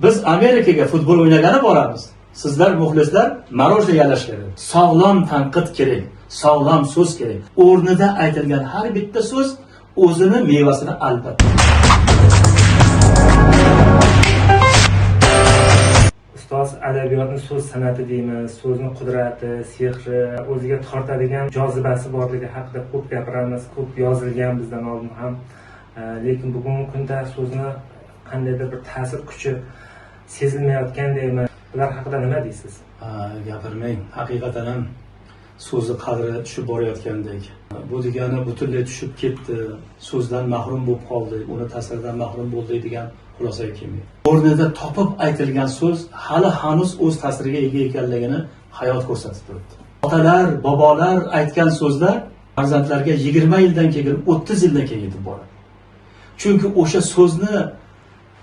Biz Amerikaga futbol o'ynagani boramiz. Sizlar muxlislar marojna yalash kerak. Sog'lom tanqid kerak, sog'lom so'z kerak. O'rnida aytilgan har bitta so'z o'zini mevasini albatta. Ustoz adabiyotni so'z san'ati deymiz, so'zni qudrati, sehri, o'ziga tortadigan jozibasi borligi haqida ko'p gapiramiz, ko'p yozilgan bizdan oldin ham. Lekin bugungi kunda so'zni qandaydir bir ta'sir kuchi sezilmayotgandaymi? Bular haqida nima deysiz? Gapirmang, haqiqatan ham so'zni qadri tushib borayotgandek. Bu degani butunlay tushib ketdi, so'zdan mahrum bo'lib qoldik, uni ta'siridan mahrum bo'ldik degan xulosaga kelmaydi. O'rnida topib aytilgan so'z hali hanuz o'z ta'siriga ega ekanligini hayot ko'rsatib turibdi. Otalar, bobolar aytgan so'zlar farzandlarga 20 yildan keyin, 30 yildan keyin yetib boradi. Chunki o'sha so'zni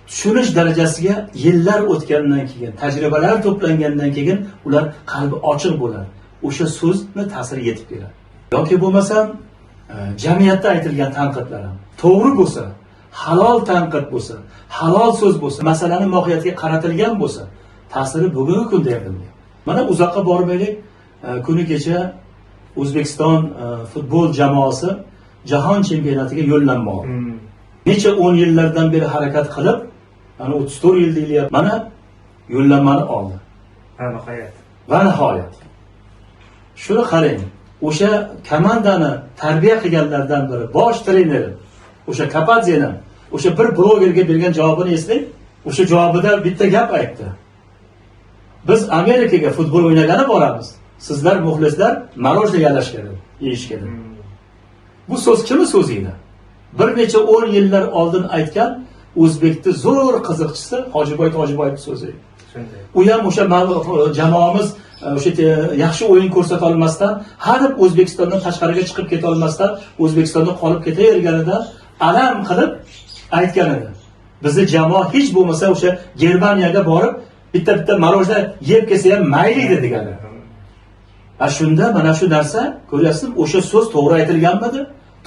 tushunish darajasiga yillar o'tgandan keyin, tajribalar to'plangandan keyin ular qalbi ochiq bo'ladi. O'sha so'zni ta'siri yetib keladi. Yoki bo'lmasam jamiyatda aytilgan tanqidlar ham to'g'ri bo'lsa, halol tanqid bo'lsa, halol so'z bo'lsa, masalani mohiyatiga qaratilgan bo'lsa, ta'siri bugungi kunda ham bilmaydi. Mana uzoqqa bormaylik, kuni kecha O'zbekiston futbol jamoasi jahon chempionatiga yo'llanma oldi. Necha 10 yillardan beri harakat qilib, mana 34 yil deyilyapti. Mana yo'llanmani oldi. Va nihoyat. Shuni qarang, o'sha komandani tarbiya qilganlardan biri, bosh treneri, o'sha Kapadzeni, o'sha bir blogerga bergan javobini eslang. O'sha javobida bitta gap aytdi. Biz Amerikaga futbol o'ynagani boramiz. Sizlar muxlislar marojna yalash kerak, yeyish kerak. Bu so'z kimning so'zi edi? Bir necha 10 yillar oldin aytgan O'zbekning zo'r qiziqchisi Hojiboy Tojiboyevning so'zi. U ham o'sha jamoamiz o'sha yaxshi o'yin ko'rsata olmasdan, har O'zbekistondan tashqariga chiqib keta olmasdan, O'zbekistonda qolib ketaverganida alam qilib aytgan edi. Bizni jamoa hech bo'lmasa o'sha Germaniyaga borib bitta marojna yeb kelsa ham mayli edi deganlar. Shunda mana shu narsa ko'ryapsizmi, o'sha so'z to'g'ri aytilganmidi?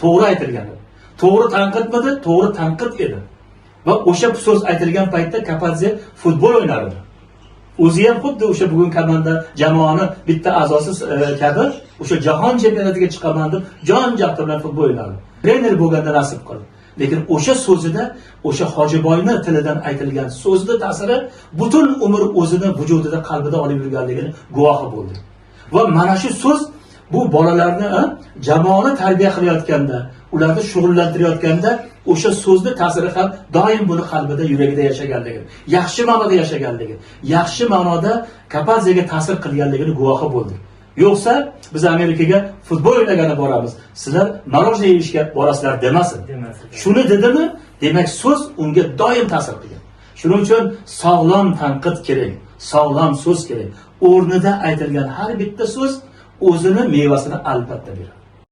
To'g'ri aytilgan edi. To'g'ri tanqidmidi? To'g'ri tanqid edi. Va o'sha so'z aytilgan paytda Kapadze futbol o'ynardi. O'zi ham xuddi o'sha bugun komanda jamoani bitta a'zosi kabi o'sha jahon chempionatiga chiqaman deb jon-jahdi bilan futbol o'ynardi. Trener bo'lganda nasib qildi. Lekin o'sha so'zida, o'sha Hojiboyning tilidan aytilgan so'zning ta'siri butun umr o'zini vujudida, qalbida olib yurganligini guvohi bo'ldi. Va mana shu so'z bu bolalarni jamoani tarbiya qilayotganda, ularni shug'ullantirayotganda o'sha so'zni ta'siri ham doim buni qalbida, yuragida yashaganligi, yaxshi ma'noda yashaganligi, yaxshi ma'noda Kapadzega ta'sir qilganligini guvohi bo'ldi. Yo'qsa biz Amerikaga futbol o'ynagani boramiz, sizlar marojna yeyishga borasizlar demasin. Shuni dedimi? Demak so'z unga doim ta'sir qilgan. Shuning uchun sog'lom tanqid kerak, sog'lom so'z kerak. O'rnida aytilgan har bitta so'z o'zini mevasini albatta beradi.